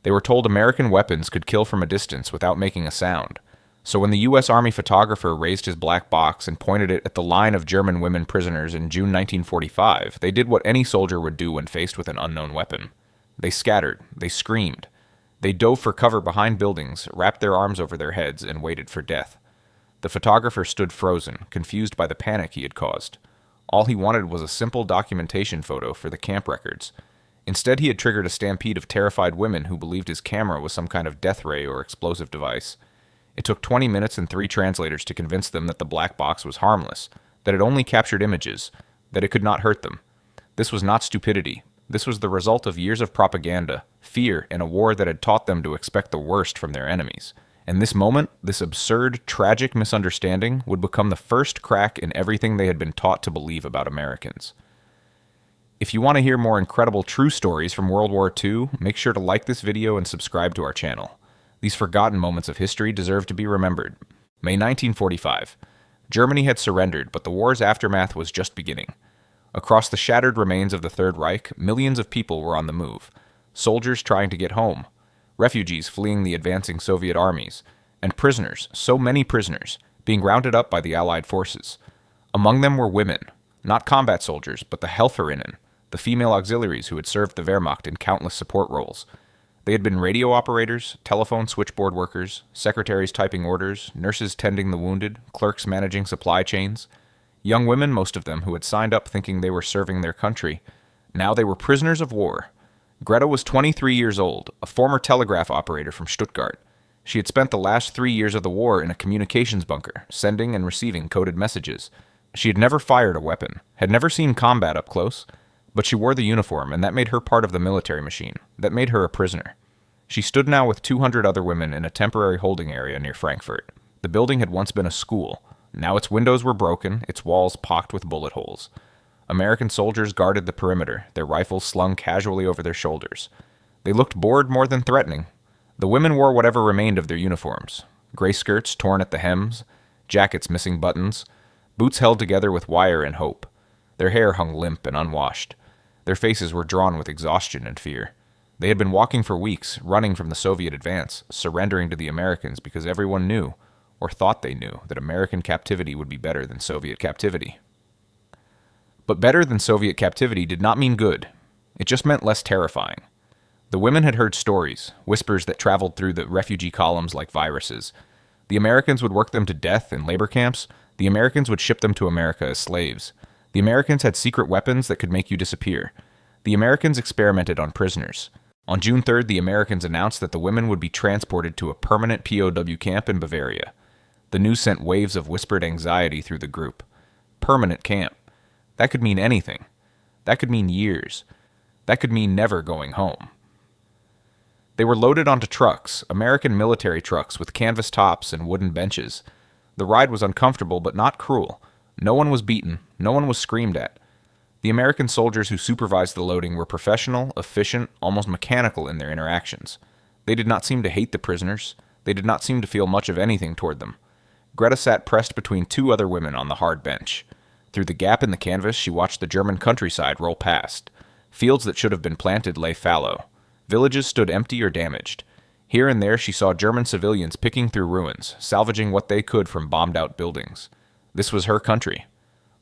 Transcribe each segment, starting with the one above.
They were told American weapons could kill from a distance without making a sound. So when the U.S. Army photographer raised his black box and pointed it at the line of German women prisoners in June 1945, they did what any soldier would do when faced with an unknown weapon. They scattered. They screamed. They dove for cover behind buildings, wrapped their arms over their heads, and waited for death. The photographer stood frozen, confused by the panic he had caused. All he wanted was a simple documentation photo for the camp records. Instead, he had triggered a stampede of terrified women who believed his camera was some kind of death ray or explosive device. It took 20 minutes and 3 translators to convince them that the black box was harmless, that it only captured images, that it could not hurt them. This was not stupidity. This was the result of years of propaganda, fear, and a war that had taught them to expect the worst from their enemies. And this moment, this absurd, tragic misunderstanding, would become the first crack in everything they had been taught to believe about Americans. If you want to hear more incredible true stories from World War II, make sure to like this video and subscribe to our channel. These forgotten moments of history deserve to be remembered. May 1945. Germany had surrendered, but the war's aftermath was just beginning. Across the shattered remains of the Third Reich, millions of people were on the move. Soldiers trying to get home, refugees fleeing the advancing Soviet armies, and prisoners, so many prisoners, being rounded up by the Allied forces. Among them were women, not combat soldiers, but the Helferinnen, the female auxiliaries who had served the Wehrmacht in countless support roles. They had been radio operators, telephone switchboard workers, secretaries typing orders, nurses tending the wounded, clerks managing supply chains. Young women, most of them, who had signed up thinking they were serving their country. Now they were prisoners of war. Greta was 23 years old, a former telegraph operator from Stuttgart. She had spent the last 3 years of the war in a communications bunker, sending and receiving coded messages. She had never fired a weapon, had never seen combat up close, but she wore the uniform, and that made her part of the military machine. That made her a prisoner. She stood now with 200 other women in a temporary holding area near Frankfurt. The building had once been a school. Now its windows were broken, its walls pocked with bullet holes. American soldiers guarded the perimeter, their rifles slung casually over their shoulders. They looked bored more than threatening. The women wore whatever remained of their uniforms. Gray skirts torn at the hems, jackets missing buttons, boots held together with wire and hope. Their hair hung limp and unwashed. Their faces were drawn with exhaustion and fear. They had been walking for weeks, running from the Soviet advance, surrendering to the Americans because everyone knew, or thought they knew, that American captivity would be better than Soviet captivity. But better than Soviet captivity did not mean good. It just meant less terrifying. The women had heard stories, whispers that traveled through the refugee columns like viruses. The Americans would work them to death in labor camps. The Americans would ship them to America as slaves. The Americans had secret weapons that could make you disappear. The Americans experimented on prisoners. On June 3rd, the Americans announced that the women would be transported to a permanent POW camp in Bavaria. The news sent waves of whispered anxiety through the group. Permanent camp. That could mean anything. That could mean years. That could mean never going home. They were loaded onto trucks, American military trucks with canvas tops and wooden benches. The ride was uncomfortable but not cruel. No one was beaten. No one was screamed at. The American soldiers who supervised the loading were professional, efficient, almost mechanical in their interactions. They did not seem to hate the prisoners. They did not seem to feel much of anything toward them. Greta sat pressed between 2 other women on the hard bench. Through the gap in the canvas, she watched the German countryside roll past. Fields that should have been planted lay fallow. Villages stood empty or damaged. Here and there she saw German civilians picking through ruins, salvaging what they could from bombed-out buildings. This was her country.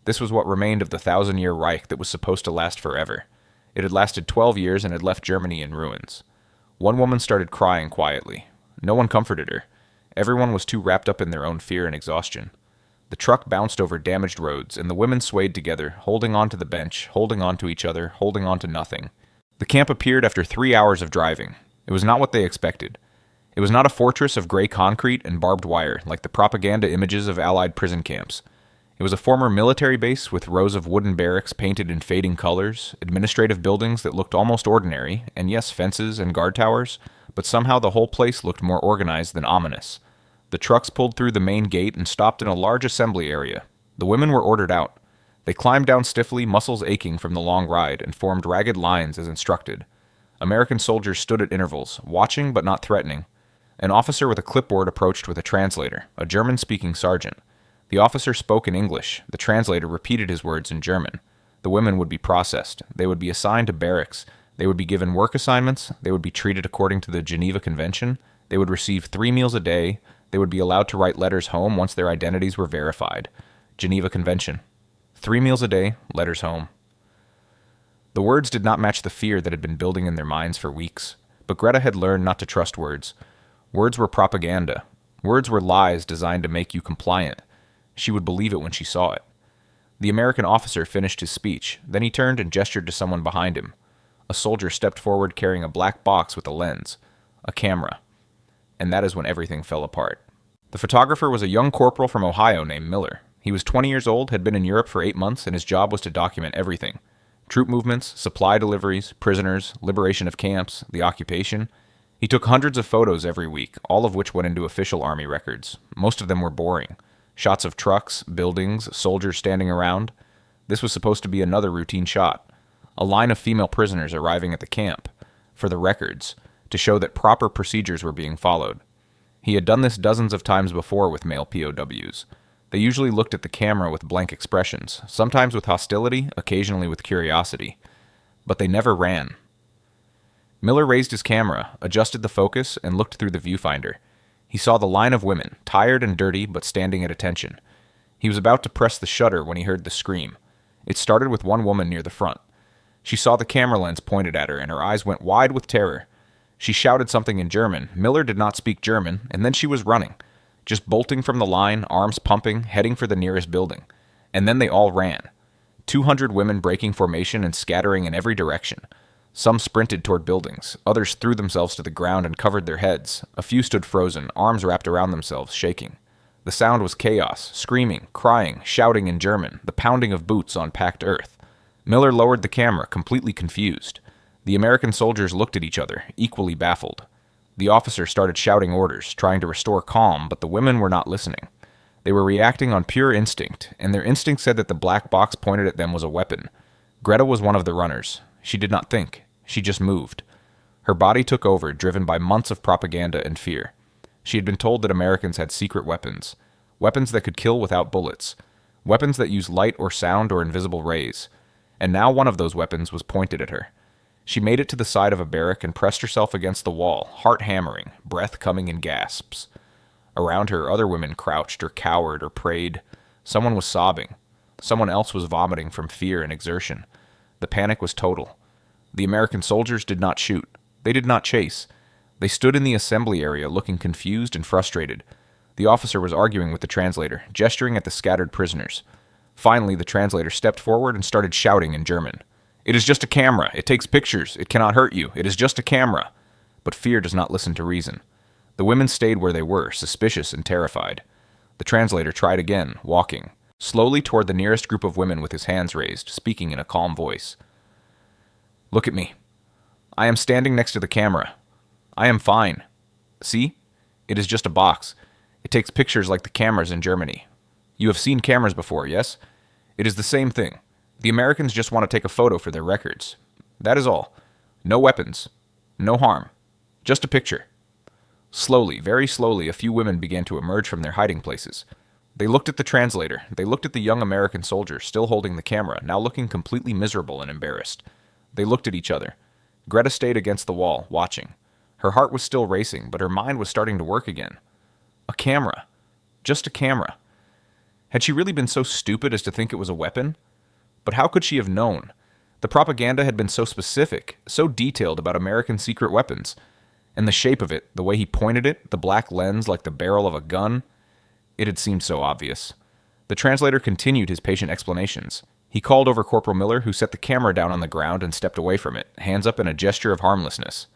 This was what remained of the 1,000-year Reich that was supposed to last forever. It had lasted 12 years and had left Germany in ruins. One woman started crying quietly. No one comforted her. Everyone was too wrapped up in their own fear and exhaustion. The truck bounced over damaged roads, and the women swayed together, holding on to the bench, holding on to each other, holding on to nothing. The camp appeared after 3 hours of driving. It was not what they expected. It was not a fortress of gray concrete and barbed wire, like the propaganda images of Allied prison camps. It was a former military base with rows of wooden barracks painted in fading colors, administrative buildings that looked almost ordinary, and yes, fences and guard towers, but somehow the whole place looked more organized than ominous. The trucks pulled through the main gate and stopped in a large assembly area. The women were ordered out. They climbed down stiffly, muscles aching from the long ride, and formed ragged lines as instructed. American soldiers stood at intervals, watching but not threatening. An officer with a clipboard approached with a translator, a German-speaking sergeant. The officer spoke in English. The translator repeated his words in German. The women would be processed. They would be assigned to barracks, They would be given work assignments, they would be treated according to the Geneva Convention, they would receive 3 meals a day, they would be allowed to write letters home once their identities were verified. Geneva Convention. 3 meals a day, letters home. The words did not match the fear that had been building in their minds for weeks, but Greta had learned not to trust words. Words were propaganda. Words were lies designed to make you compliant. She would believe it when she saw it. The American officer finished his speech, then he turned and gestured to someone behind him. A soldier stepped forward carrying a black box with a lens, a camera. And that is when everything fell apart. The photographer was a young corporal from Ohio named Miller. He was 20 years old, had been in Europe for 8 months, and his job was to document everything. Troop movements, supply deliveries, prisoners, liberation of camps, the occupation. He took hundreds of photos every week, all of which went into official army records. Most of them were boring. Shots of trucks, buildings, soldiers standing around. This was supposed to be another routine shot. A line of female prisoners arriving at the camp, for the records, to show that proper procedures were being followed. He had done this dozens of times before with male POWs. They usually looked at the camera with blank expressions, sometimes with hostility, occasionally with curiosity. But they never ran. Miller raised his camera, adjusted the focus, and looked through the viewfinder. He saw the line of women, tired and dirty, but standing at attention. He was about to press the shutter when he heard the scream. It started with one woman near the front. She saw the camera lens pointed at her, and her eyes went wide with terror. She shouted something in German. Miller did not speak German, and then she was running. Just bolting from the line, arms pumping, heading for the nearest building. And then they all ran. 200 women breaking formation and scattering in every direction. Some sprinted toward buildings. Others threw themselves to the ground and covered their heads. A few stood frozen, arms wrapped around themselves, shaking. The sound was chaos, screaming, crying, shouting in German, the pounding of boots on packed earth. Miller lowered the camera, completely confused. The American soldiers looked at each other, equally baffled. The officer started shouting orders, trying to restore calm, but the women were not listening. They were reacting on pure instinct, and their instinct said that the black box pointed at them was a weapon. Greta was one of the runners. She did not think. She just moved. Her body took over, driven by months of propaganda and fear. She had been told that Americans had secret weapons. Weapons that could kill without bullets. Weapons that use light or sound or invisible rays. And now one of those weapons was pointed at her. She made it to the side of a barrack and pressed herself against the wall, heart hammering, breath coming in gasps. Around her, other women crouched or cowered or prayed. Someone was sobbing. Someone else was vomiting from fear and exertion. The panic was total. The American soldiers did not shoot. They did not chase. They stood in the assembly area looking confused and frustrated. The officer was arguing with the translator, gesturing at the scattered prisoners. Finally, the translator stepped forward and started shouting in German. "It is just a camera. It takes pictures. It cannot hurt you. It is just a camera." But fear does not listen to reason. The women stayed where they were, suspicious and terrified. The translator tried again, walking, slowly toward the nearest group of women with his hands raised, speaking in a calm voice. "Look at me. I am standing next to the camera. I am fine. See? It is just a box. It takes pictures like the cameras in Germany. You have seen cameras before, yes? It is the same thing. The Americans just want to take a photo for their records. That is all. No weapons. No harm. Just a picture." Slowly, very slowly, a few women began to emerge from their hiding places. They looked at the translator. They looked at the young American soldier, still holding the camera, now looking completely miserable and embarrassed. They looked at each other. Greta stayed against the wall, watching. Her heart was still racing, but her mind was starting to work again. A camera. Just a camera. Had she really been so stupid as to think it was a weapon? But how could she have known? The propaganda had been so specific, so detailed about American secret weapons. And the shape of it, the way he pointed it, the black lens like the barrel of a gun, it had seemed so obvious. The translator continued his patient explanations. He called over Corporal Miller, who set the camera down on the ground and stepped away from it, hands up in a gesture of harmlessness.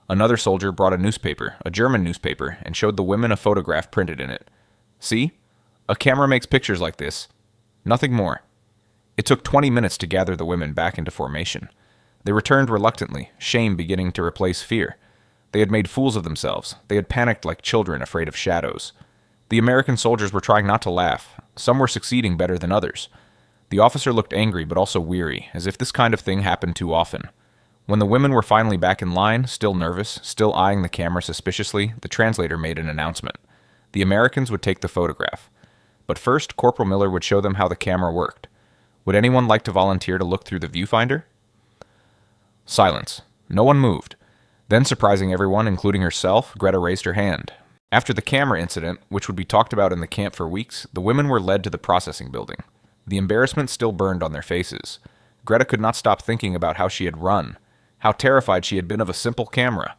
Another soldier brought a newspaper, a German newspaper, and showed the women a photograph printed in it. "See? A camera makes pictures like this. Nothing more." It took 20 minutes to gather the women back into formation. They returned reluctantly, shame beginning to replace fear. They had made fools of themselves. They had panicked like children afraid of shadows. The American soldiers were trying not to laugh. Some were succeeding better than others. The officer looked angry but also weary, as if this kind of thing happened too often. When the women were finally back in line, still nervous, still eyeing the camera suspiciously, the translator made an announcement. The Americans would take the photograph. But first, Corporal Miller would show them how the camera worked. Would anyone like to volunteer to look through the viewfinder? Silence. No one moved. Then, surprising everyone, including herself, Greta raised her hand. After the camera incident, which would be talked about in the camp for weeks, the women were led to the processing building. The embarrassment still burned on their faces. Greta could not stop thinking about how she had run, how terrified she had been of a simple camera,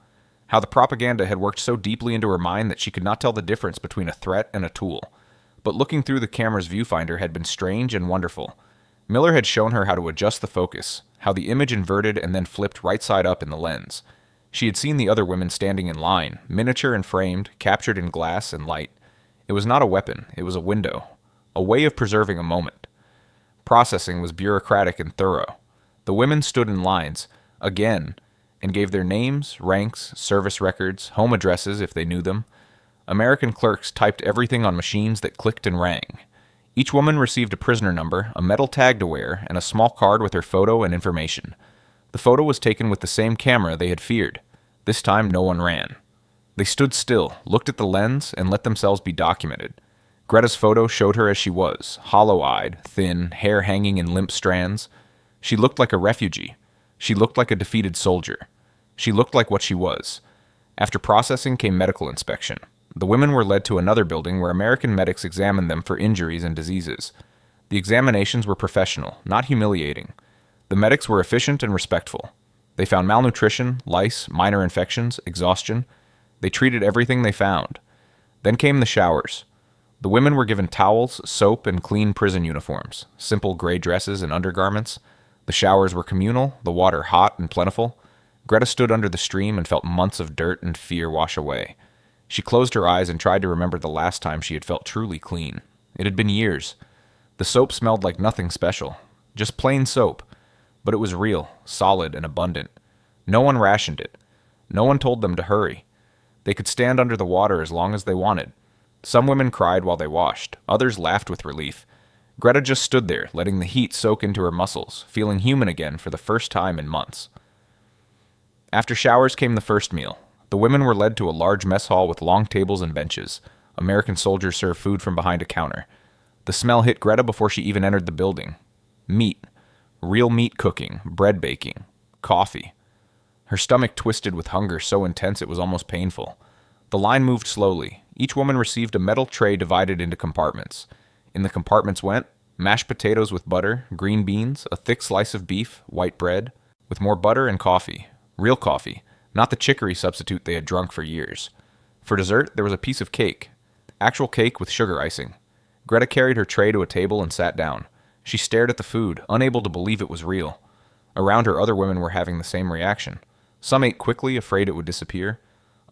how the propaganda had worked so deeply into her mind that she could not tell the difference between a threat and a tool. But looking through the camera's viewfinder had been strange and wonderful. Miller had shown her how to adjust the focus, how the image inverted and then flipped right side up in the lens. She had seen the other women standing in line, miniature and framed, captured in glass and light. It was not a weapon, it was a window, a way of preserving a moment. Processing was bureaucratic and thorough. The women stood in lines, again, and gave their names, ranks, service records, home addresses if they knew them. American clerks typed everything on machines that clicked and rang. Each woman received a prisoner number, a metal tag to wear, and a small card with her photo and information. The photo was taken with the same camera they had feared. This time, no one ran. They stood still, looked at the lens, and let themselves be documented. Greta's photo showed her as she was, hollow-eyed, thin, hair hanging in limp strands. She looked like a refugee. She looked like a defeated soldier. She looked like what she was. After processing came medical inspection. The women were led to another building where American medics examined them for injuries and diseases. The examinations were professional, not humiliating. The medics were efficient and respectful. They found malnutrition, lice, minor infections, exhaustion. They treated everything they found. Then came the showers. The women were given towels, soap, and clean prison uniforms, simple gray dresses and undergarments. The showers were communal, the water hot and plentiful. Greta stood under the stream and felt months of dirt and fear wash away. She closed her eyes and tried to remember the last time she had felt truly clean. It had been years. The soap smelled like nothing special, just plain soap. But it was real, solid, and abundant. No one rationed it. No one told them to hurry. They could stand under the water as long as they wanted. Some women cried while they washed. Others laughed with relief. Greta just stood there, letting the heat soak into her muscles, feeling human again for the first time in months. After showers came the first meal. The women were led to a large mess hall with long tables and benches. American soldiers served food from behind a counter. The smell hit Greta before she even entered the building. Meat. Real meat cooking, bread baking, coffee. Her stomach twisted with hunger so intense it was almost painful. The line moved slowly. Each woman received a metal tray divided into compartments. In the compartments went mashed potatoes with butter, green beans, a thick slice of beef, white bread, with more butter and coffee. Real coffee, not the chicory substitute they had drunk for years. For dessert, there was a piece of cake. Actual cake with sugar icing. Greta carried her tray to a table and sat down. She stared at the food, unable to believe it was real. Around her, other women were having the same reaction. Some ate quickly, afraid it would disappear.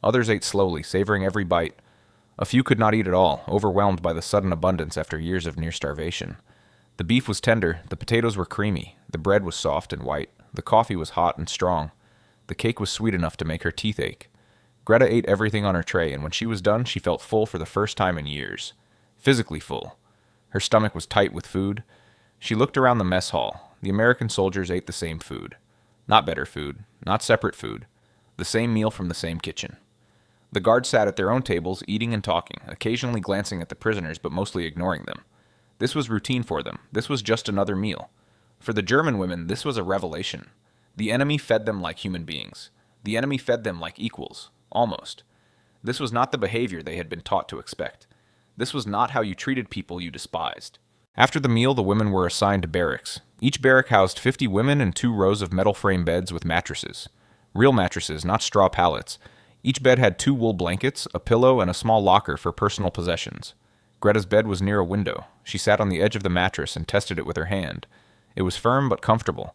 Others ate slowly, savoring every bite. A few could not eat at all, overwhelmed by the sudden abundance after years of near starvation. The beef was tender, the potatoes were creamy, the bread was soft and white, the coffee was hot and strong. The cake was sweet enough to make her teeth ache. Greta ate everything on her tray, and when she was done, she felt full for the first time in years. Physically full. Her stomach was tight with food. She looked around the mess hall. The American soldiers ate the same food. Not better food, not separate food. The same meal from the same kitchen. The guards sat at their own tables, eating and talking, occasionally glancing at the prisoners but mostly ignoring them. This was routine for them. This was just another meal. For the German women, this was a revelation. The enemy fed them like human beings. The enemy fed them like equals. Almost. This was not the behavior they had been taught to expect. This was not how you treated people you despised. After the meal, the women were assigned to barracks. Each barrack housed 50 women in 2 rows of metal frame beds with mattresses. Real mattresses, not straw pallets. Each bed had 2 wool blankets, a pillow, and a small locker for personal possessions. Greta's bed was near a window. She sat on the edge of the mattress and tested it with her hand. It was firm but comfortable.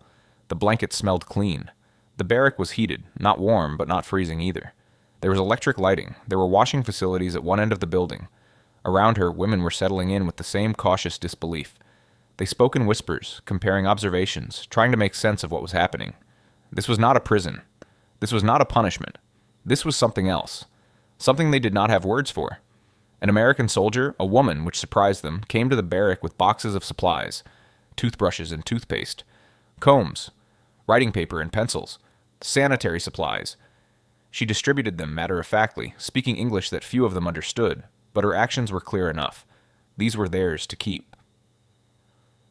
The blanket smelled clean. The barrack was heated, not warm but not freezing either. There was electric lighting. There were washing facilities at one end of the building. Around her, women were settling in with the same cautious disbelief. They spoke in whispers, comparing observations, trying to make sense of what was happening. This was not a prison. This was not a punishment. This was something else. Something they did not have words for. An American soldier, a woman, which surprised them, came to the barrack with boxes of supplies, toothbrushes and toothpaste, combs, writing paper and pencils, sanitary supplies. She distributed them matter-of-factly, speaking English that few of them understood, but her actions were clear enough. These were theirs to keep.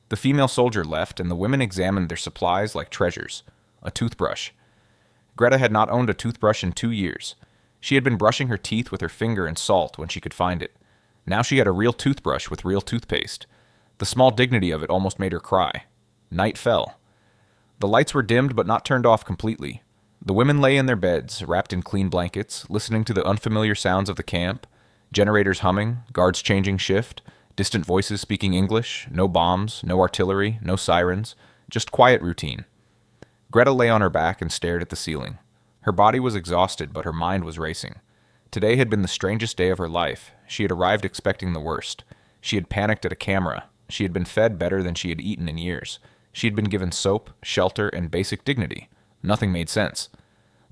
The female soldier left, and the women examined their supplies like treasures. A toothbrush. Greta had not owned a toothbrush in 2 years. She had been brushing her teeth with her finger and salt when she could find it. Now she had a real toothbrush with real toothpaste. The small dignity of it almost made her cry. Night fell. The lights were dimmed but not turned off completely. The women lay in their beds, wrapped in clean blankets, listening to the unfamiliar sounds of the camp, generators humming, guards changing shift, distant voices speaking English, no bombs, no artillery, no sirens, just quiet routine. Greta lay on her back and stared at the ceiling. Her body was exhausted, but her mind was racing. Today had been the strangest day of her life. She had arrived expecting the worst. She had panicked at a camera. She had been fed better than she had eaten in years. She had been given soap, shelter, and basic dignity. Nothing made sense.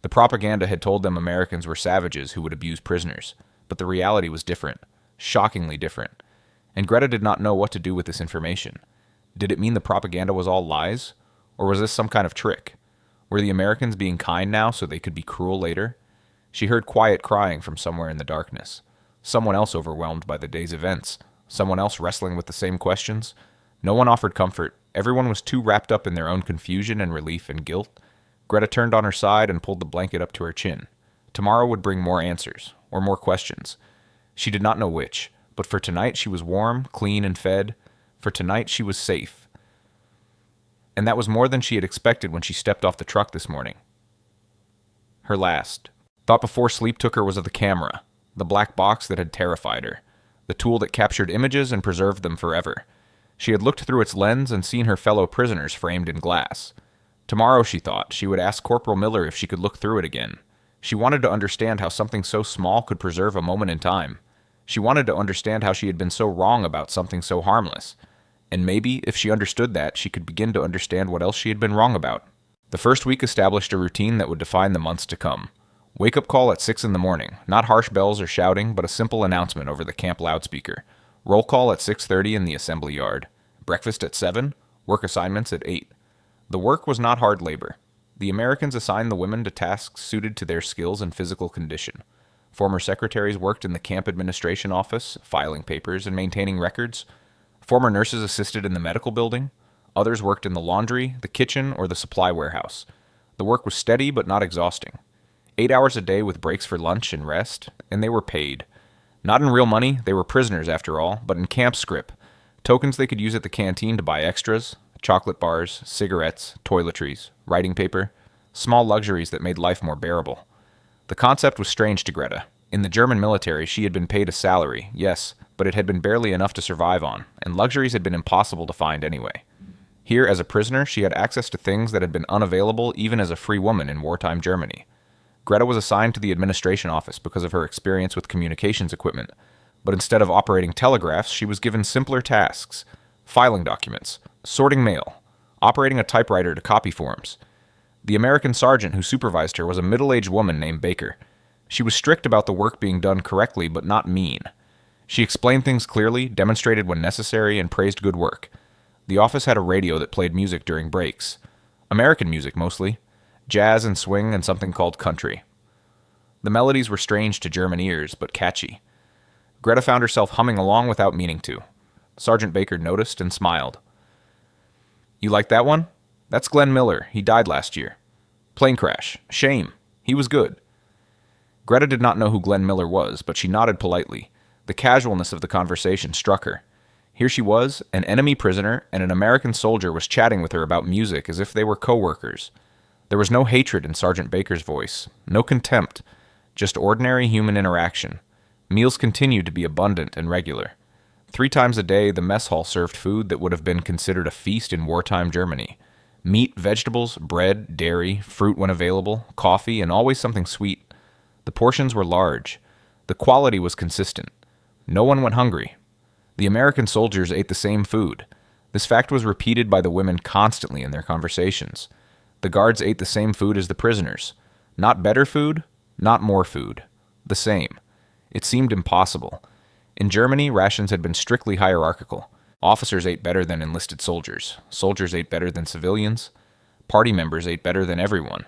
The propaganda had told them Americans were savages who would abuse prisoners, but the reality was different, shockingly different. And Greta did not know what to do with this information. Did it mean the propaganda was all lies? Or was this some kind of trick? Were the Americans being kind now so they could be cruel later? She heard quiet crying from somewhere in the darkness. Someone else overwhelmed by the day's events. Someone else wrestling with the same questions. No one offered comfort. Everyone was too wrapped up in their own confusion and relief and guilt. Greta turned on her side and pulled the blanket up to her chin. Tomorrow would bring more answers, or more questions. She did not know which, but for tonight she was warm, clean, and fed. For tonight she was safe. And that was more than she had expected when she stepped off the truck this morning. Her last. Thought before sleep took her was of the camera, the black box that had terrified her, the tool that captured images and preserved them forever. She had looked through its lens and seen her fellow prisoners framed in glass. Tomorrow, she thought, she would ask Corporal Miller if she could look through it again. She wanted to understand how something so small could preserve a moment in time. She wanted to understand how she had been so wrong about something so harmless. And maybe, if she understood that, she could begin to understand what else she had been wrong about. The first week established a routine that would define the months to come. Wake-up call at 6 in the morning. Not harsh bells or shouting, but a simple announcement over the camp loudspeaker. Roll call at 6:30 in the assembly yard. Breakfast at 7. Work assignments at 8. The work was not hard labor. The Americans assigned the women to tasks suited to their skills and physical condition. Former secretaries worked in the camp administration office, filing papers and maintaining records. Former nurses assisted in the medical building. Others worked in the laundry, the kitchen, or the supply warehouse. The work was steady but not exhausting. 8 hours a day with breaks for lunch and rest, and they were paid. Not in real money, they were prisoners after all, but in camp scrip. Tokens they could use at the canteen to buy extras, chocolate bars, cigarettes, toiletries, writing paper, small luxuries that made life more bearable. The concept was strange to Greta. In the German military, she had been paid a salary, yes, but it had been barely enough to survive on, and luxuries had been impossible to find anyway. Here, as a prisoner, she had access to things that had been unavailable even as a free woman in wartime Germany. Greta was assigned to the administration office because of her experience with communications equipment, but instead of operating telegraphs, she was given simpler tasks: filing documents, sorting mail, operating a typewriter to copy forms. The American sergeant who supervised her was a middle-aged woman named Baker. She was strict about the work being done correctly, but not mean. She explained things clearly, demonstrated when necessary, and praised good work. The office had a radio that played music during breaks. American music, mostly. Jazz and swing and something called country. The melodies were strange to German ears, but catchy. Greta found herself humming along without meaning to. Sergeant Baker noticed and smiled. "You like that one? That's Glenn Miller. He died last year. Plane crash. Shame. He was good." Greta did not know who Glenn Miller was, but she nodded politely. The casualness of the conversation struck her. Here she was, an enemy prisoner, and an American soldier was chatting with her about music as if they were co-workers. There was no hatred in Sergeant Baker's voice, no contempt, just ordinary human interaction. Meals continued to be abundant and regular. 3 times a day, the mess hall served food that would have been considered a feast in wartime Germany. Meat, vegetables, bread, dairy, fruit when available, coffee, and always something sweet. The portions were large. The quality was consistent. No one went hungry. The American soldiers ate the same food. This fact was repeated by the women constantly in their conversations. The guards ate the same food as the prisoners. Not better food, not more food. The same. It seemed impossible. In Germany, rations had been strictly hierarchical. Officers ate better than enlisted soldiers. Soldiers ate better than civilians. Party members ate better than everyone.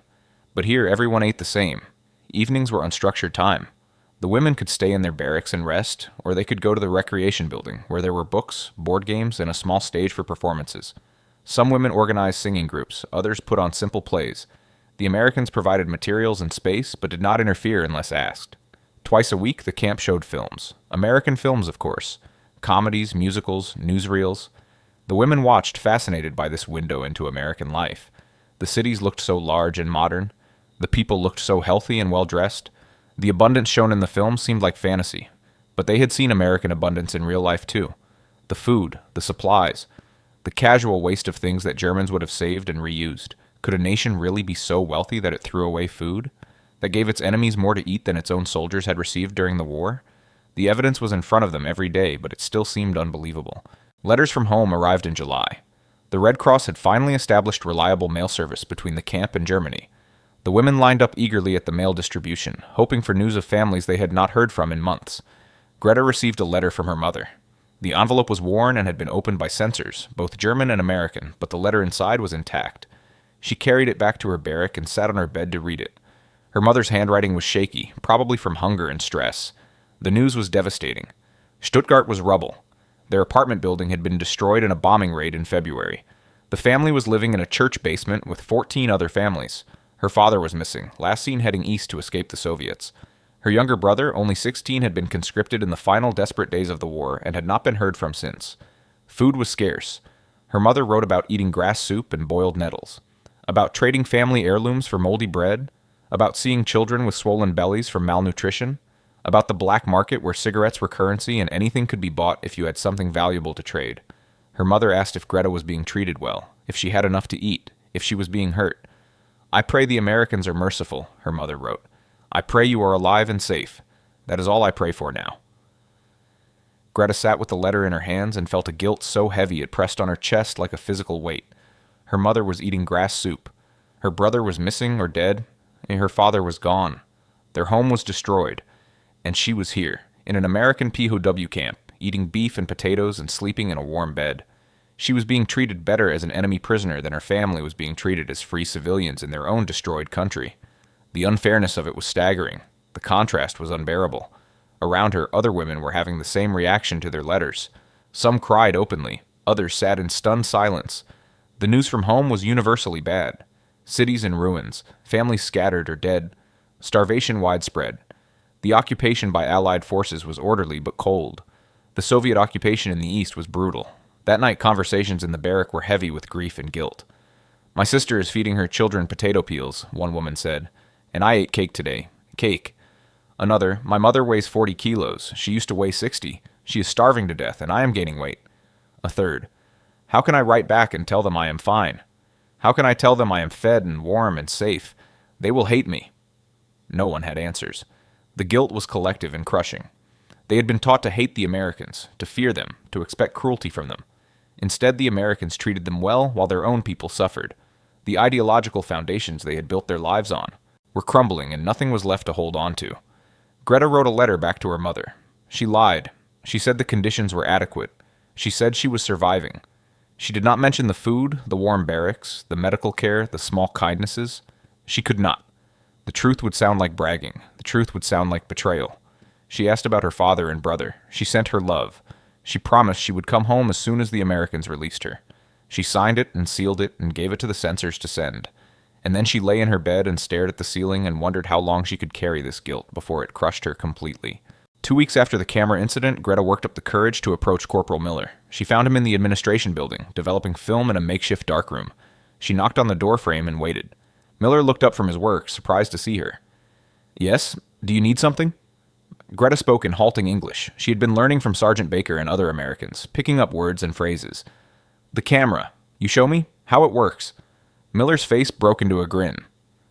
But here, everyone ate the same. Evenings were unstructured time. The women could stay in their barracks and rest, or they could go to the recreation building, where there were books, board games, and a small stage for performances. Some women organized singing groups, others put on simple plays. The Americans provided materials and space, but did not interfere unless asked. Twice a week, the camp showed films. American films, of course. Comedies, musicals, newsreels. The women watched, fascinated by this window into American life. The cities looked so large and modern. The people looked so healthy and well-dressed. The abundance shown in the film seemed like fantasy. But they had seen American abundance in real life too. The food, the supplies, the casual waste of things that Germans would have saved and reused. Could a nation really be so wealthy that it threw away food? That gave its enemies more to eat than its own soldiers had received during the war? The evidence was in front of them every day, but it still seemed unbelievable. Letters from home arrived in July. The Red Cross had finally established reliable mail service between the camp and Germany. The women lined up eagerly at the mail distribution, hoping for news of families they had not heard from in months. Greta received a letter from her mother. The envelope was worn and had been opened by censors, both German and American, but the letter inside was intact. She carried it back to her barrack and sat on her bed to read it. Her mother's handwriting was shaky, probably from hunger and stress. The news was devastating. Stuttgart was rubble. Their apartment building had been destroyed in a bombing raid in February. The family was living in a church basement with 14 other families. Her father was missing, last seen heading east to escape the Soviets. Her younger brother, only 16, had been conscripted in the final desperate days of the war and had not been heard from since. Food was scarce. Her mother wrote about eating grass soup and boiled nettles, about trading family heirlooms for moldy bread, about seeing children with swollen bellies from malnutrition, about the black market where cigarettes were currency and anything could be bought if you had something valuable to trade. Her mother asked if Greta was being treated well, if she had enough to eat, if she was being hurt. "I pray the Americans are merciful," her mother wrote. "I pray you are alive and safe. That is all I pray for now." Greta sat with the letter in her hands and felt a guilt so heavy it pressed on her chest like a physical weight. Her mother was eating grass soup. Her brother was missing or dead. Her father was gone. Their home was destroyed. And she was here, in an American POW camp, eating beef and potatoes and sleeping in a warm bed. She was being treated better as an enemy prisoner than her family was being treated as free civilians in their own destroyed country. The unfairness of it was staggering. The contrast was unbearable. Around her, other women were having the same reaction to their letters. Some cried openly. Others sat in stunned silence. The news from home was universally bad. Cities in ruins, families scattered or dead, starvation widespread. The occupation by Allied forces was orderly but cold. The Soviet occupation in the east was brutal. That night, conversations in the barrack were heavy with grief and guilt. "My sister is feeding her children potato peels," one woman said. "And I ate cake today. Cake." Another, "My mother weighs 40 kilos. She used to weigh 60. She is starving to death, and I am gaining weight." A third, "How can I write back and tell them I am fine? How can I tell them I am fed and warm and safe? They will hate me." No one had answers. The guilt was collective and crushing. They had been taught to hate the Americans, to fear them, to expect cruelty from them. Instead, the Americans treated them well while their own people suffered. The ideological foundations they had built their lives on were crumbling and nothing was left to hold on to. Greta wrote a letter back to her mother. She lied. She said the conditions were adequate. She said she was surviving. She did not mention the food, the warm barracks, the medical care, the small kindnesses. She could not. The truth would sound like bragging. The truth would sound like betrayal. She asked about her father and brother. She sent her love. She promised she would come home as soon as the Americans released her. She signed it and sealed it and gave it to the censors to send. And then she lay in her bed and stared at the ceiling and wondered how long she could carry this guilt before it crushed her completely. 2 weeks after the camera incident, Greta worked up the courage to approach Corporal Miller. She found him in the administration building, developing film in a makeshift darkroom. She knocked on the doorframe and waited. Miller looked up from his work, surprised to see her. "Yes? Do you need something?" Greta spoke in halting English. She had been learning from Sergeant Baker and other Americans, picking up words and phrases. "The camera. You show me? How it works?" Miller's face broke into a grin.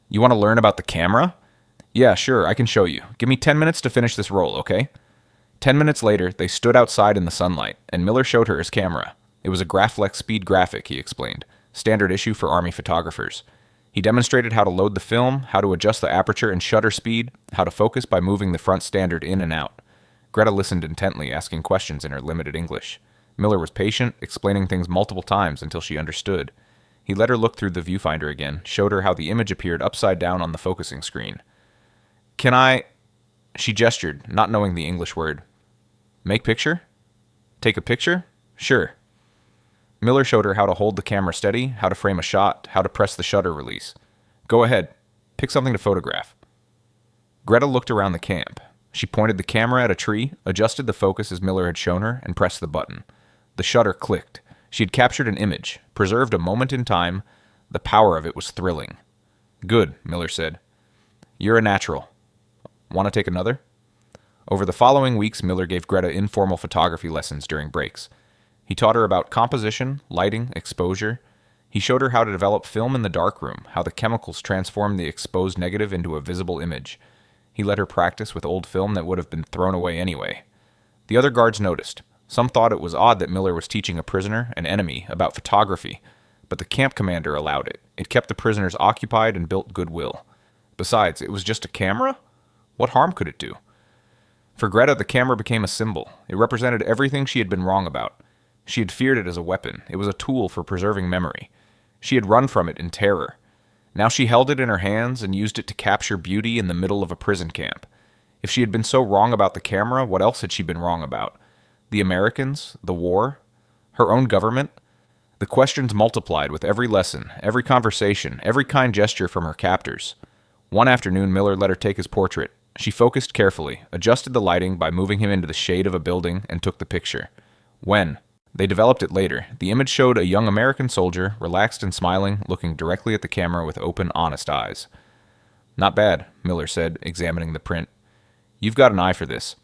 "You want to learn about the camera?" "Yeah, sure, I can show you. Give me 10 minutes to finish this roll, okay?" 10 minutes later, they stood outside in the sunlight, and Miller showed her his camera. It was a Graflex Speed Graphic, he explained, standard issue for Army photographers. He demonstrated how to load the film, how to adjust the aperture and shutter speed, how to focus by moving the front standard in and out. Greta listened intently, asking questions in her limited English. Miller was patient, explaining things multiple times until she understood. He let her look through the viewfinder again, showed her how the image appeared upside down on the focusing screen. "Can I—" She gestured, not knowing the English word. "Make picture? Take a picture? Sure." Miller showed her how to hold the camera steady, how to frame a shot, how to press the shutter release. Go ahead. Pick something to photograph. Greta looked around the camp. She pointed the camera at a tree, adjusted the focus as Miller had shown her, and pressed the button. The shutter clicked. She had captured an image, preserved a moment in time. The power of it was thrilling. Good, Miller said. You're a natural. Want to take another? Over the following weeks, Miller gave Greta informal photography lessons during breaks. He taught her about composition, lighting, exposure. He showed her how to develop film in the darkroom, how the chemicals transform the exposed negative into a visible image. He let her practice with old film that would have been thrown away anyway. The other guards noticed. Some thought it was odd that Miller was teaching a prisoner, an enemy, about photography, but the camp commander allowed it. It kept the prisoners occupied and built goodwill. Besides, it was just a camera? What harm could it do? For Greta, the camera became a symbol. It represented everything she had been wrong about. She had feared it as a weapon. It was a tool for preserving memory. She had run from it in terror. Now she held it in her hands and used it to capture beauty in the middle of a prison camp. If she had been so wrong about the camera, what else had she been wrong about? The Americans? The war? Her own government? The questions multiplied with every lesson, every conversation, every kind gesture from her captors. One afternoon, Miller let her take his portrait. She focused carefully, adjusted the lighting by moving him into the shade of a building, and took the picture. When? They developed it later. The image showed a young American soldier, relaxed and smiling, looking directly at the camera with open, honest eyes. Not bad, Miller said, examining the print. You've got an eye for this.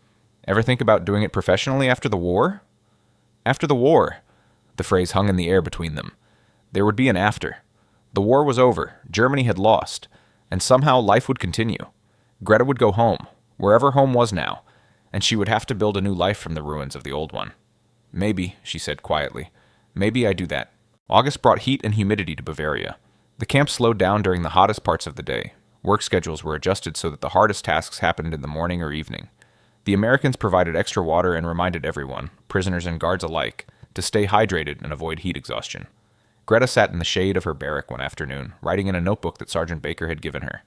Ever think about doing it professionally after the war? After the war. The phrase hung in the air between them. There would be an after. The war was over. Germany had lost. And somehow life would continue. Greta would go home, wherever home was now, and she would have to build a new life from the ruins of the old one. Maybe, she said quietly. Maybe I do that. August brought heat and humidity to Bavaria. The camp slowed down during the hottest parts of the day. Work schedules were adjusted so that the hardest tasks happened in the morning or evening. The Americans provided extra water and reminded everyone, prisoners and guards alike, to stay hydrated and avoid heat exhaustion. Greta sat in the shade of her barrack one afternoon, writing in a notebook that Sergeant Baker had given her.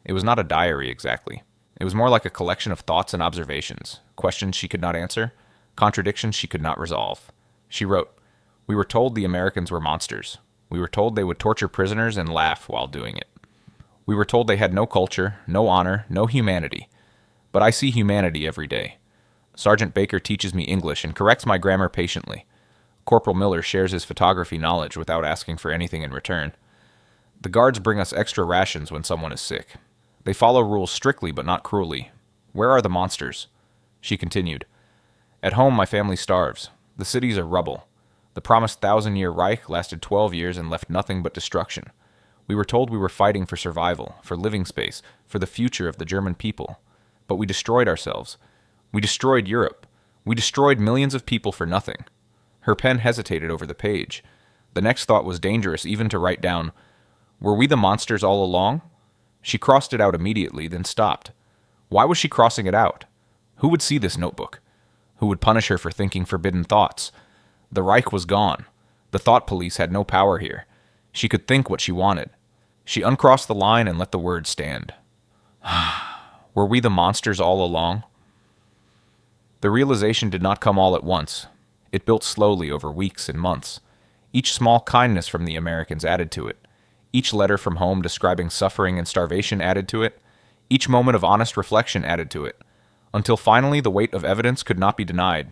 It was not a diary exactly. It was more like a collection of thoughts and observations, questions she could not answer, contradictions she could not resolve. She wrote, "We were told the Americans were monsters. We were told they would torture prisoners and laugh while doing it. We were told they had no culture, no honor, no humanity. But I see humanity every day. Sergeant Baker teaches me English and corrects my grammar patiently. Corporal Miller shares his photography knowledge without asking for anything in return. The guards bring us extra rations when someone is sick. They follow rules strictly but not cruelly. Where are the monsters?" She continued, "At home my family starves. The cities are rubble. The promised 1,000-year Reich lasted 12 years and left nothing but destruction. We were told we were fighting for survival, for living space, for the future of the German people. But we destroyed ourselves. We destroyed Europe. We destroyed millions of people for nothing." Her pen hesitated over the page. The next thought was dangerous even to write down. Were we the monsters all along? She crossed it out immediately, then stopped. Why was she crossing it out? Who would see this notebook? Who would punish her for thinking forbidden thoughts? The Reich was gone. The thought police had no power here. She could think what she wanted. She uncrossed the line and let the words stand. Were we the monsters all along? The realization did not come all at once. It built slowly over weeks and months. Each small kindness from the Americans added to it. Each letter from home describing suffering and starvation added to it. Each moment of honest reflection added to it. Until finally the weight of evidence could not be denied.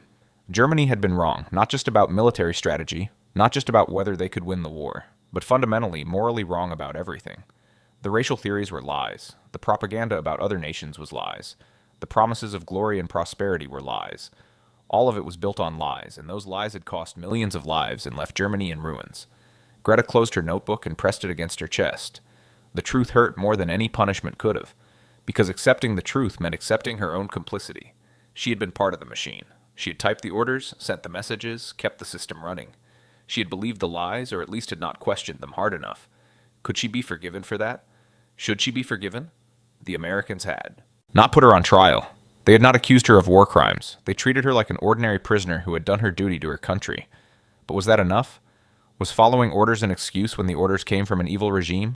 Germany had been wrong, not just about military strategy, not just about whether they could win the war, but fundamentally, morally wrong about everything. The racial theories were lies. The propaganda about other nations was lies. The promises of glory and prosperity were lies. All of it was built on lies, and those lies had cost millions of lives and left Germany in ruins. Greta closed her notebook and pressed it against her chest. The truth hurt more than any punishment could have, because accepting the truth meant accepting her own complicity. She had been part of the machine. She had typed the orders, sent the messages, kept the system running. She had believed the lies, or at least had not questioned them hard enough. Could she be forgiven for that? Should she be forgiven? The Americans had. Not put her on trial. They had not accused her of war crimes. They treated her like an ordinary prisoner who had done her duty to her country. But was that enough? Was following orders an excuse when the orders came from an evil regime?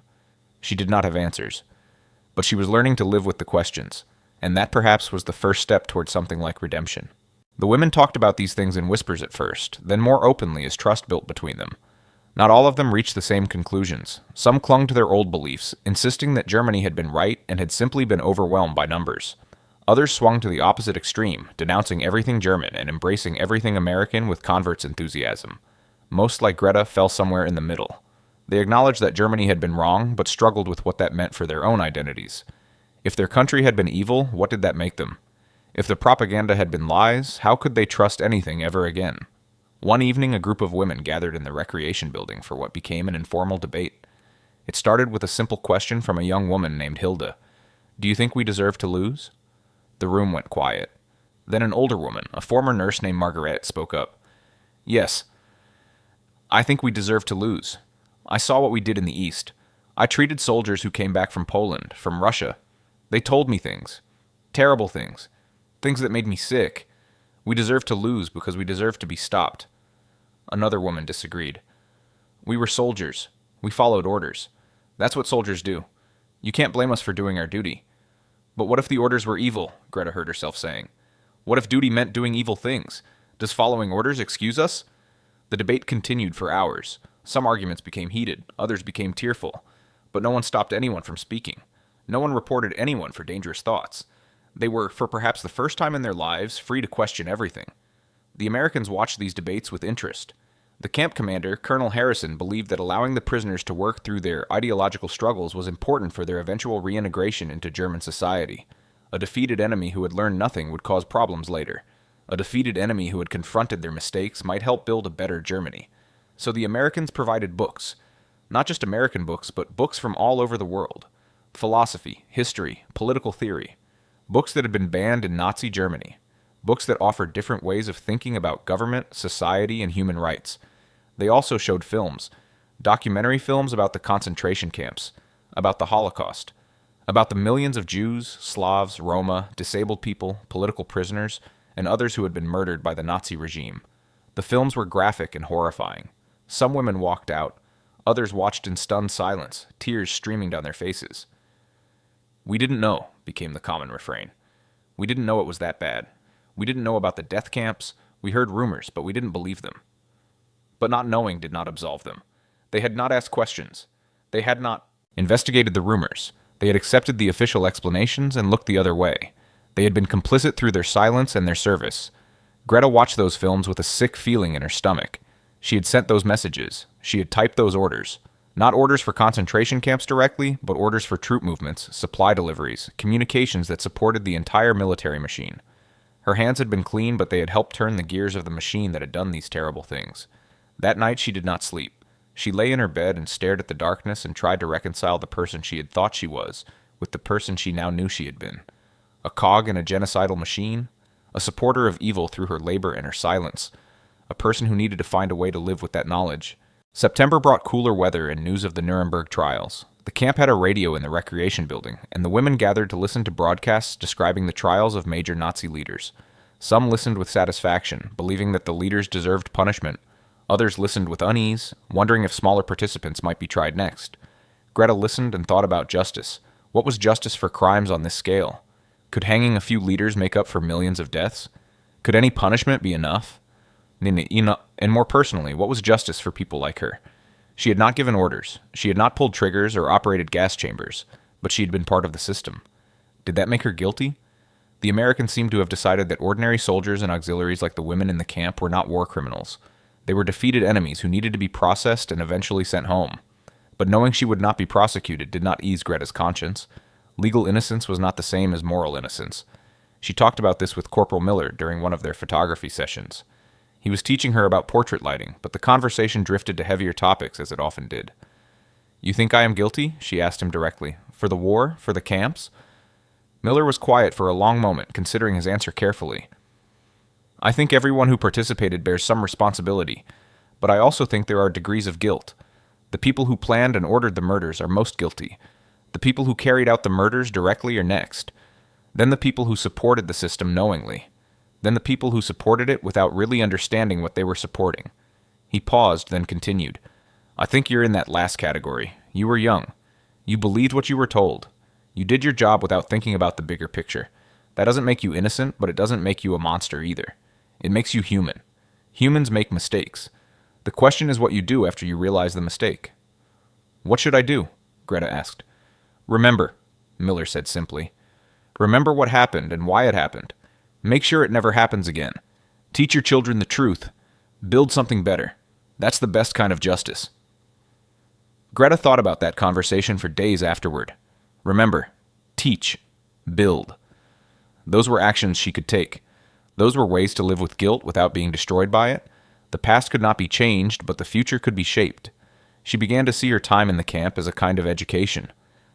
She did not have answers. But she was learning to live with the questions, and that perhaps was the first step toward something like redemption. The women talked about these things in whispers at first, then more openly as trust built between them. Not all of them reached the same conclusions. Some clung to their old beliefs, insisting that Germany had been right and had simply been overwhelmed by numbers. Others swung to the opposite extreme, denouncing everything German and embracing everything American with converts' enthusiasm. Most, like Greta, fell somewhere in the middle. They acknowledged that Germany had been wrong, but struggled with what that meant for their own identities. If their country had been evil, what did that make them? If the propaganda had been lies, how could they trust anything ever again? One evening, a group of women gathered in the recreation building for what became an informal debate. It started with a simple question from a young woman named Hilda. "Do you think we deserve to lose?" The room went quiet. Then an older woman, a former nurse named Margaret, spoke up. "Yes, I think we deserve to lose. I saw what we did in the East. I treated soldiers who came back from Poland, from Russia. They told me things. Terrible things. Things that made me sick. We deserve to lose because we deserve to be stopped." Another woman disagreed. "We were soldiers. We followed orders. That's what soldiers do. You can't blame us for doing our duty." "But what if the orders were evil?" Greta heard herself saying. "What if duty meant doing evil things? Does following orders excuse us?" The debate continued for hours. Some arguments became heated, others became tearful, but no one stopped anyone from speaking. No one reported anyone for dangerous thoughts. They were, for perhaps the first time in their lives, free to question everything. The Americans watched these debates with interest. The camp commander, Colonel Harrison, believed that allowing the prisoners to work through their ideological struggles was important for their eventual reintegration into German society. A defeated enemy who had learned nothing would cause problems later. A defeated enemy who had confronted their mistakes might help build a better Germany. So the Americans provided books. Not just American books, but books from all over the world. Philosophy, history, political theory. Books that had been banned in Nazi Germany. Books that offered different ways of thinking about government, society, and human rights. They also showed films. Documentary films about the concentration camps, about the Holocaust, about the millions of Jews, Slavs, Roma, disabled people, political prisoners, and others who had been murdered by the Nazi regime. The films were graphic and horrifying. Some women walked out. Others watched in stunned silence, tears streaming down their faces. "We didn't know," became the common refrain. "We didn't know it was that bad. We didn't know about the death camps. We heard rumors, but we didn't believe them." But not knowing did not absolve them. They had not asked questions. They had not investigated the rumors. They had accepted the official explanations and looked the other way. They had been complicit through their silence and their service. Greta watched those films with a sick feeling in her stomach. She had sent those messages. She had typed those orders. Not orders for concentration camps directly, but orders for troop movements, supply deliveries, communications that supported the entire military machine. Her hands had been clean, but they had helped turn the gears of the machine that had done these terrible things. That night she did not sleep. She lay in her bed and stared at the darkness and tried to reconcile the person she had thought she was with the person she now knew she had been. A cog in a genocidal machine, a supporter of evil through her labor and her silence, a person who needed to find a way to live with that knowledge. September brought cooler weather and news of the Nuremberg trials. The camp had a radio in the recreation building, and the women gathered to listen to broadcasts describing the trials of major Nazi leaders. Some listened with satisfaction, believing that the leaders deserved punishment. Others listened with unease, wondering if smaller participants might be tried next. Greta listened and thought about justice. What was justice for crimes on this scale? Could hanging a few leaders make up for millions of deaths? Could any punishment be enough? And more personally, what was justice for people like her? She had not given orders. She had not pulled triggers or operated gas chambers, but she had been part of the system. Did that make her guilty? The Americans seemed to have decided that ordinary soldiers and auxiliaries like the women in the camp were not war criminals. They were defeated enemies who needed to be processed and eventually sent home. But knowing she would not be prosecuted did not ease Greta's conscience. Legal innocence was not the same as moral innocence. She talked about this with Corporal Miller during one of their photography sessions. He was teaching her about portrait lighting, but the conversation drifted to heavier topics as it often did. "You think I am guilty?" she asked him directly. "For the war? For the camps?" Miller was quiet for a long moment, considering his answer carefully. "I think everyone who participated bears some responsibility, but I also think there are degrees of guilt. The people who planned and ordered the murders are most guilty. The people who carried out the murders directly are next. Then the people who supported the system knowingly. Then the people who supported it without really understanding what they were supporting." He paused, then continued. "I think you're in that last category. You were young. You believed what you were told. You did your job without thinking about the bigger picture. That doesn't make you innocent, but it doesn't make you a monster either. It makes you human. Humans make mistakes. The question is what you do after you realize the mistake. What should I do? Greta asked. Remember, Miller said simply. Remember what happened and why it happened. Make sure it never happens again. Teach your children the truth. Build something better. That's the best kind of justice. Greta thought about that conversation for days afterward. Remember, teach, build. Those were actions she could take. Those were ways to live with guilt without being destroyed by it. The past could not be changed, but the future could be shaped. She began to see her time in the camp as a kind of education.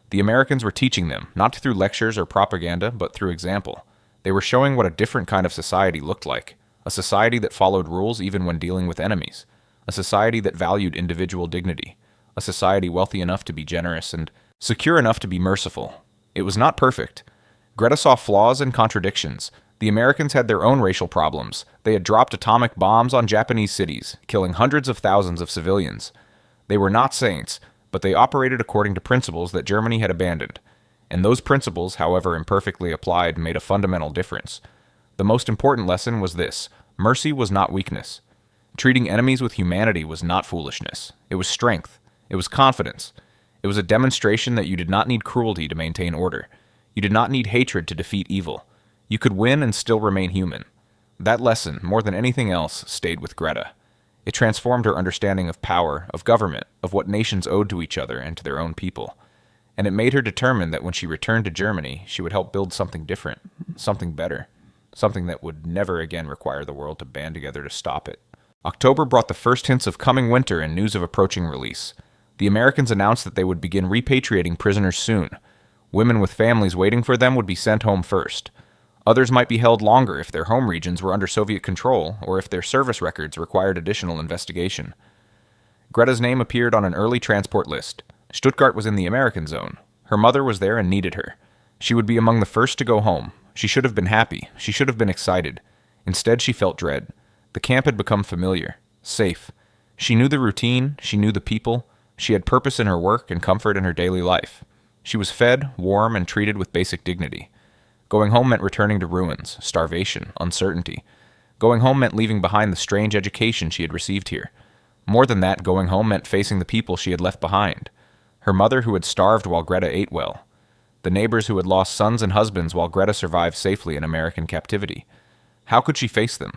The Americans were teaching them, not through lectures or propaganda, but through example. They were showing what a different kind of society looked like. A society that followed rules even when dealing with enemies. A society that valued individual dignity. A society wealthy enough to be generous and secure enough to be merciful. It was not perfect. Greta saw flaws and contradictions. The Americans had their own racial problems. They had dropped atomic bombs on Japanese cities, killing hundreds of thousands of civilians. They were not saints, but they operated according to principles that Germany had abandoned. And those principles, however imperfectly applied, made a fundamental difference. The most important lesson was this: mercy was not weakness. Treating enemies with humanity was not foolishness. It was strength. It was confidence. It was a demonstration that you did not need cruelty to maintain order. You did not need hatred to defeat evil. You could win and still remain human. That lesson, more than anything else, stayed with Greta. It transformed her understanding of power, of government, of what nations owed to each other and to their own people. And it made her determined that when she returned to Germany, she would help build something different, something better, something that would never again require the world to band together to stop it. October brought the first hints of coming winter and news of approaching release. The Americans announced that they would begin repatriating prisoners soon. Women with families waiting for them would be sent home first. Others might be held longer if their home regions were under Soviet control or if their service records required additional investigation. Greta's name appeared on an early transport list. Stuttgart was in the American zone. Her mother was there and needed her. She would be among the first to go home. She should have been happy. She should have been excited. Instead, she felt dread. The camp had become familiar, safe. She knew the routine. She knew the people. She had purpose in her work and comfort in her daily life. She was fed, warm, and treated with basic dignity. Going home meant returning to ruins, starvation, uncertainty. Going home meant leaving behind the strange education she had received here. More than that, going home meant facing the people she had left behind. Her mother who had starved while Greta ate well. The neighbors who had lost sons and husbands while Greta survived safely in American captivity. How could she face them?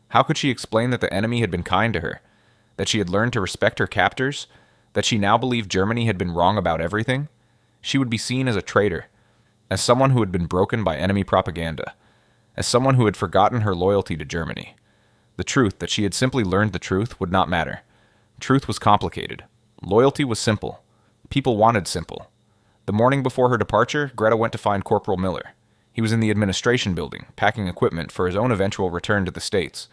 How could she explain that the enemy had been kind to her? That she had learned to respect her captors? That she now believed Germany had been wrong about everything? She would be seen as a traitor. As someone who had been broken by enemy propaganda, as someone who had forgotten her loyalty to Germany. The truth, that she had simply learned the truth, would not matter. Truth was complicated. Loyalty was simple. People wanted simple. The morning before her departure, Greta went to find Corporal Miller. He was in the administration building, packing equipment for his own eventual return to the States.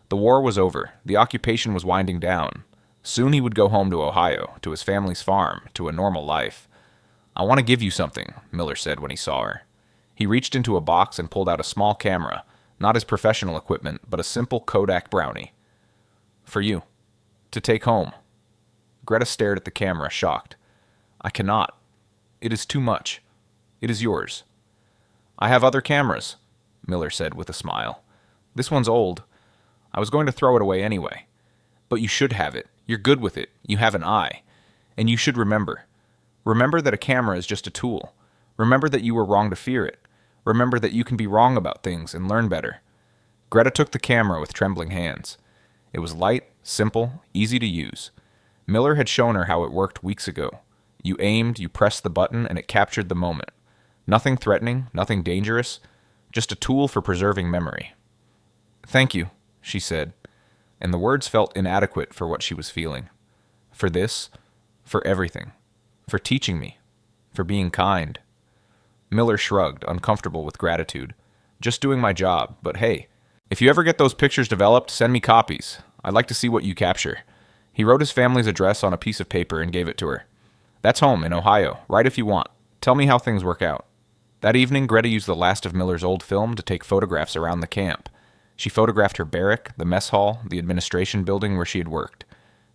The war was over. The occupation was winding down. Soon he would go home to Ohio, to his family's farm, to a normal life. "I want to give you something," Miller said when he saw her. He reached into a box and pulled out a small camera, not his professional equipment, but a simple Kodak Brownie. "For you. To take home." Greta stared at the camera, shocked. "I cannot. It is too much. It is yours." "I have other cameras," Miller said with a smile. "This one's old. I was going to throw it away anyway. But you should have it. You're good with it. You have an eye. And you should remember. Remember that a camera is just a tool. Remember that you were wrong to fear it. Remember that you can be wrong about things and learn better." Greta took the camera with trembling hands. It was light, simple, easy to use. Miller had shown her how it worked weeks ago. You aimed, you pressed the button, and it captured the moment. Nothing threatening, nothing dangerous, just a tool for preserving memory. "Thank you," she said, and the words felt inadequate for what she was feeling. For this, for everything. For teaching me. For being kind. Miller shrugged, uncomfortable with gratitude. "Just doing my job, but hey, if you ever get those pictures developed, send me copies. I'd like to see what you capture." He wrote his family's address on a piece of paper and gave it to her. "That's home, in Ohio. Write if you want. Tell me how things work out." That evening, Greta used the last of Miller's old film to take photographs around the camp. She photographed her barrack, the mess hall, the administration building where she had worked.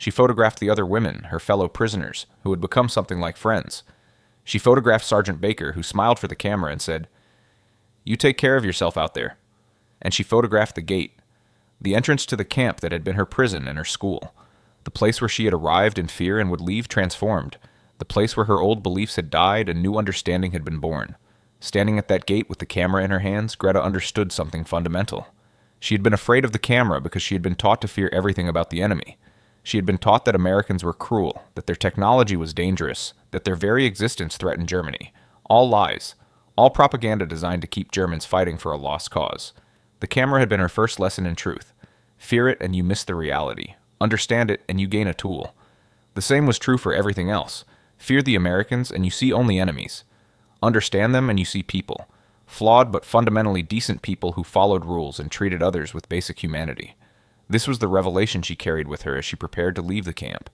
She photographed the other women, her fellow prisoners, who had become something like friends. She photographed Sergeant Baker, who smiled for the camera and said, "You take care of yourself out there." And she photographed the gate, the entrance to the camp that had been her prison and her school. The place where she had arrived in fear and would leave transformed. The place where her old beliefs had died and new understanding had been born. Standing at that gate with the camera in her hands, Greta understood something fundamental. She had been afraid of the camera because she had been taught to fear everything about the enemy. She had been taught that Americans were cruel, that their technology was dangerous, that their very existence threatened Germany. All lies. All propaganda designed to keep Germans fighting for a lost cause. The camera had been her first lesson in truth. Fear it and you miss the reality. Understand it and you gain a tool. The same was true for everything else. Fear the Americans and you see only enemies. Understand them and you see people. Flawed but fundamentally decent people who followed rules and treated others with basic humanity. This was the revelation she carried with her as she prepared to leave the camp.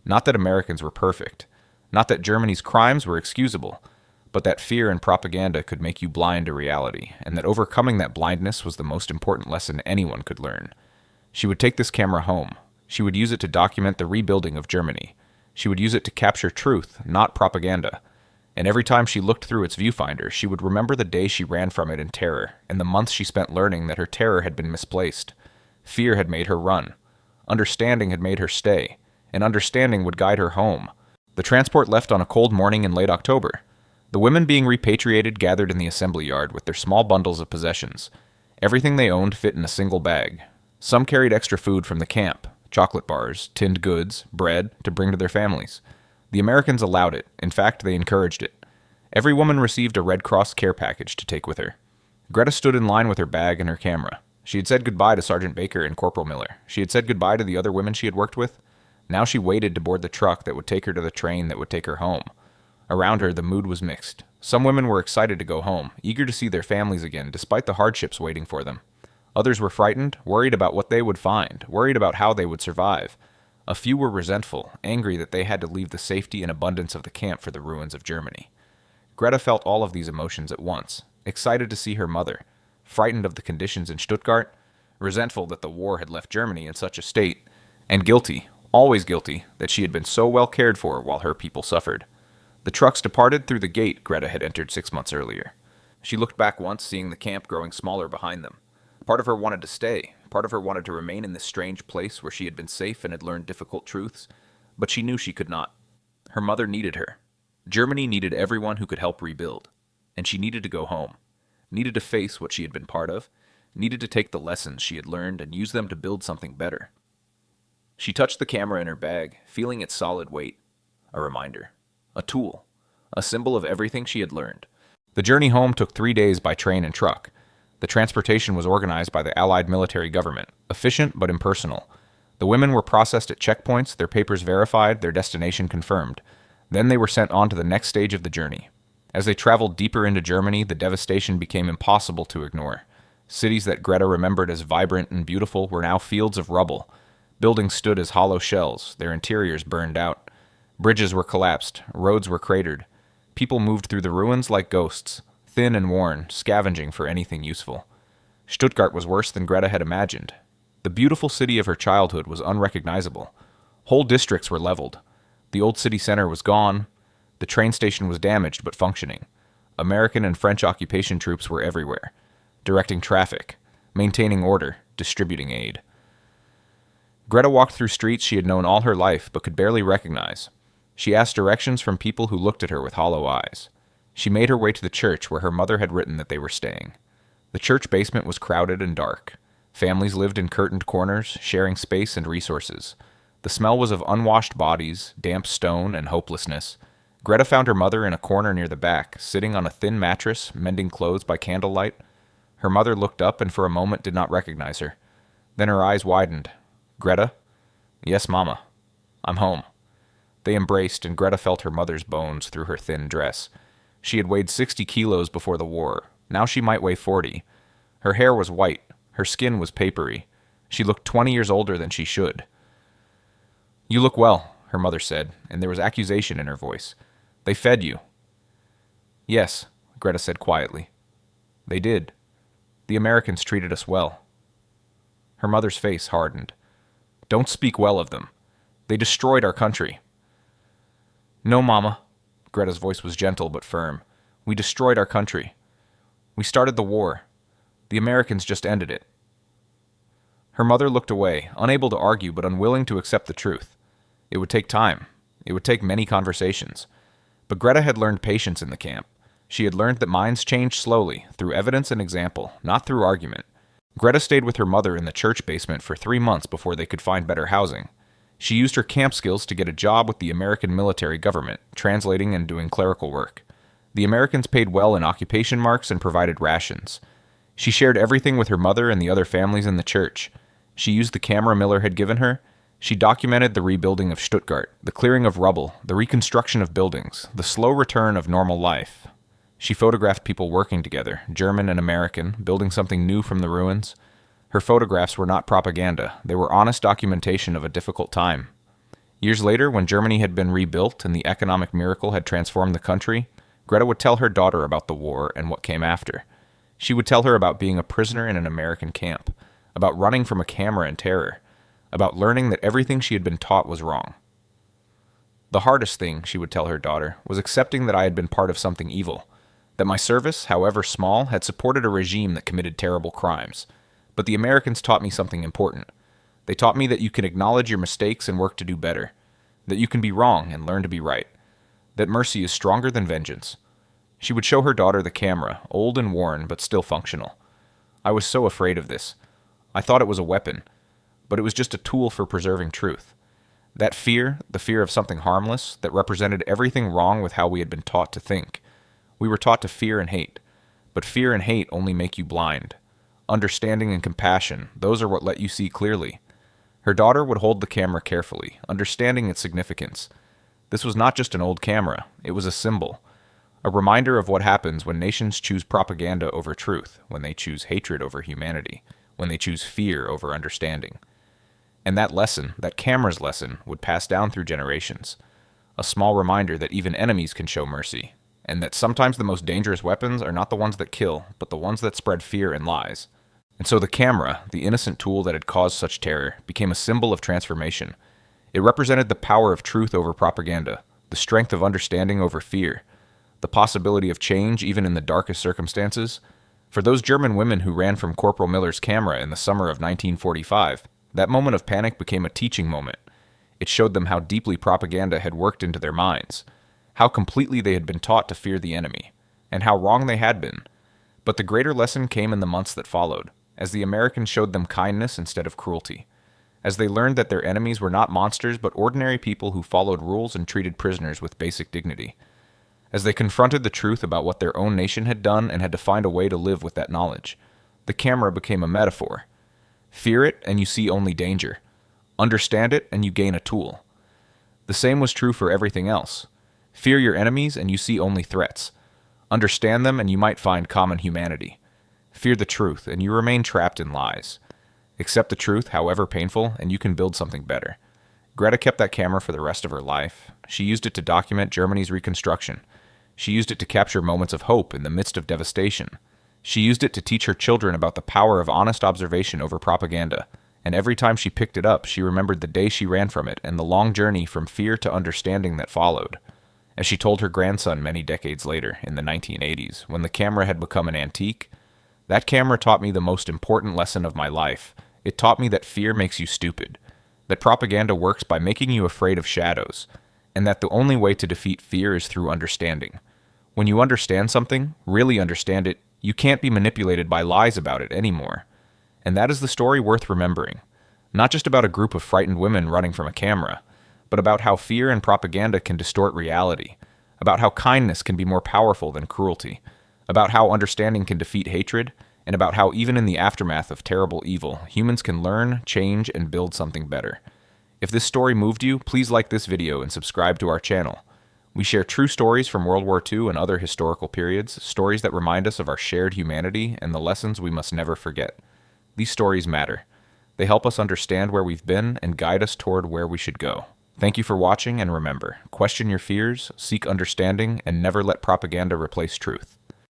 Not that Americans were perfect. Not that Germany's crimes were excusable. But that fear and propaganda could make you blind to reality, and that overcoming that blindness was the most important lesson anyone could learn. She would take this camera home. She would use it to document the rebuilding of Germany. She would use it to capture truth, not propaganda. And every time she looked through its viewfinder, she would remember the day she ran from it in terror, and the months she spent learning that her terror had been misplaced. Fear had made her run. Understanding had made her stay, and understanding would guide her home. The transport left on a cold morning in late October. The women being repatriated gathered in the assembly yard with their small bundles of possessions. Everything they owned fit in a single bag. Some carried extra food from the camp, chocolate bars, tinned goods, bread, to bring to their families. The Americans allowed it. In fact, they encouraged it. Every woman received a Red Cross care package to take with her. Greta stood in line with her bag and her camera. She had said goodbye to Sergeant Baker and Corporal Miller. She had said goodbye to the other women she had worked with. Now she waited to board the truck that would take her to the train that would take her home. Around her, the mood was mixed. Some women were excited to go home, eager to see their families again, despite the hardships waiting for them. Others were frightened, worried about what they would find, worried about how they would survive. A few were resentful, angry that they had to leave the safety and abundance of the camp for the ruins of Germany. Greta felt all of these emotions at once, excited to see her mother, frightened of the conditions in Stuttgart, resentful that the war had left Germany in such a state, and guilty, always guilty, that she had been so well cared for while her people suffered. The trucks departed through the gate Greta had entered 6 months earlier. She looked back once, seeing the camp growing smaller behind them. Part of her wanted to stay. Part of her wanted to remain in this strange place where she had been safe and had learned difficult truths, but she knew she could not. Her mother needed her. Germany needed everyone who could help rebuild, and she needed to go home. Needed to face what she had been part of, needed to take the lessons she had learned and use them to build something better. She touched the camera in her bag, feeling its solid weight. A reminder. A tool. A symbol of everything she had learned. The journey home took 3 days by train and truck. The transportation was organized by the Allied military government, efficient but impersonal. The women were processed at checkpoints, their papers verified, their destination confirmed. Then they were sent on to the next stage of the journey. As they traveled deeper into Germany, the devastation became impossible to ignore. Cities that Greta remembered as vibrant and beautiful were now fields of rubble. Buildings stood as hollow shells, their interiors burned out. Bridges were collapsed, roads were cratered. People moved through the ruins like ghosts, thin and worn, scavenging for anything useful. Stuttgart was worse than Greta had imagined. The beautiful city of her childhood was unrecognizable. Whole districts were leveled. The old city center was gone. The train station was damaged but functioning. American and French occupation troops were everywhere, directing traffic, maintaining order, distributing aid. Greta walked through streets she had known all her life but could barely recognize. She asked directions from people who looked at her with hollow eyes. She made her way to the church where her mother had written that they were staying. The church basement was crowded and dark. Families lived in curtained corners, sharing space and resources. The smell was of unwashed bodies, damp stone, and hopelessness. Greta found her mother in a corner near the back, sitting on a thin mattress, mending clothes by candlelight. Her mother looked up and for a moment did not recognize her. Then her eyes widened. "Greta?" "Yes, Mama. I'm home." They embraced, and Greta felt her mother's bones through her thin dress. She had weighed 60 kilos before the war. Now she might weigh 40. Her hair was white. Her skin was papery. She looked 20 years older than she should. "You look well," her mother said, and there was accusation in her voice. "They fed you." "Yes," Greta said quietly. "They did. The Americans treated us well." Her mother's face hardened. "Don't speak well of them. They destroyed our country." "No, Mama." Greta's voice was gentle but firm. "We destroyed our country. We started the war. The Americans just ended it." Her mother looked away, unable to argue but unwilling to accept the truth. It would take time. It would take many conversations. But Greta had learned patience in the camp. She had learned that minds change slowly, through evidence and example, not through argument. Greta stayed with her mother in the church basement for 3 months before they could find better housing. She used her camp skills to get a job with the American military government, translating and doing clerical work. The Americans paid well in occupation marks and provided rations. She shared everything with her mother and the other families in the church. She used the camera Miller had given her. She documented the rebuilding of Stuttgart, the clearing of rubble, the reconstruction of buildings, the slow return of normal life. She photographed people working together, German and American, building something new from the ruins. Her photographs were not propaganda. They were honest documentation of a difficult time. Years later, when Germany had been rebuilt and the economic miracle had transformed the country, Greta would tell her daughter about the war and what came after. She would tell her about being a prisoner in an American camp, about running from a camera in terror, about learning that everything she had been taught was wrong. The hardest thing, she would tell her daughter, was accepting that I had been part of something evil, that my service, however small, had supported a regime that committed terrible crimes. But the Americans taught me something important. They taught me that you can acknowledge your mistakes and work to do better, that you can be wrong and learn to be right, that mercy is stronger than vengeance. She would show her daughter the camera, old and worn but still functional. I was so afraid of this. I thought it was a weapon, but it was just a tool for preserving truth. That fear, the fear of something harmless, that represented everything wrong with how we had been taught to think. We were taught to fear and hate, but fear and hate only make you blind. Understanding and compassion, those are what let you see clearly. Her daughter would hold the camera carefully, understanding its significance. This was not just an old camera, it was a symbol. A reminder of what happens when nations choose propaganda over truth, when they choose hatred over humanity, when they choose fear over understanding. And that lesson, that camera's lesson, would pass down through generations. A small reminder that even enemies can show mercy, and that sometimes the most dangerous weapons are not the ones that kill, but the ones that spread fear and lies. And so the camera, the innocent tool that had caused such terror, became a symbol of transformation. It represented the power of truth over propaganda, the strength of understanding over fear, the possibility of change even in the darkest circumstances. For those German women who ran from Corporal Miller's camera in the summer of 1945, that moment of panic became a teaching moment. It showed them how deeply propaganda had worked into their minds, how completely they had been taught to fear the enemy, and how wrong they had been. But the greater lesson came in the months that followed, as the Americans showed them kindness instead of cruelty, as they learned that their enemies were not monsters but ordinary people who followed rules and treated prisoners with basic dignity, as they confronted the truth about what their own nation had done and had to find a way to live with that knowledge. The camera became a metaphor. Fear it and you see only danger. Understand it and you gain a tool. The same was true for everything else. Fear your enemies and you see only threats. Understand them and you might find common humanity. Fear the truth and you remain trapped in lies. Accept the truth, however painful, and you can build something better. Greta kept that camera for the rest of her life. She used it to document Germany's reconstruction. She used it to capture moments of hope in the midst of devastation. She used it to teach her children about the power of honest observation over propaganda. And every time she picked it up, she remembered the day she ran from it and the long journey from fear to understanding that followed. As she told her grandson many decades later, in the 1980s, when the camera had become an antique, "That camera taught me the most important lesson of my life. It taught me that fear makes you stupid, that propaganda works by making you afraid of shadows, and that the only way to defeat fear is through understanding. When you understand something, really understand it, you can't be manipulated by lies about it anymore." And that is the story worth remembering. Not just about a group of frightened women running from a camera, but about how fear and propaganda can distort reality, about how kindness can be more powerful than cruelty, about how understanding can defeat hatred, and about how even in the aftermath of terrible evil, humans can learn, change, and build something better. If this story moved you, please like this video and subscribe to our channel. We share true stories from World War II and other historical periods, stories that remind us of our shared humanity and the lessons we must never forget. These stories matter. They help us understand where we've been and guide us toward where we should go. Thank you for watching, and remember, question your fears, seek understanding, and never let propaganda replace truth.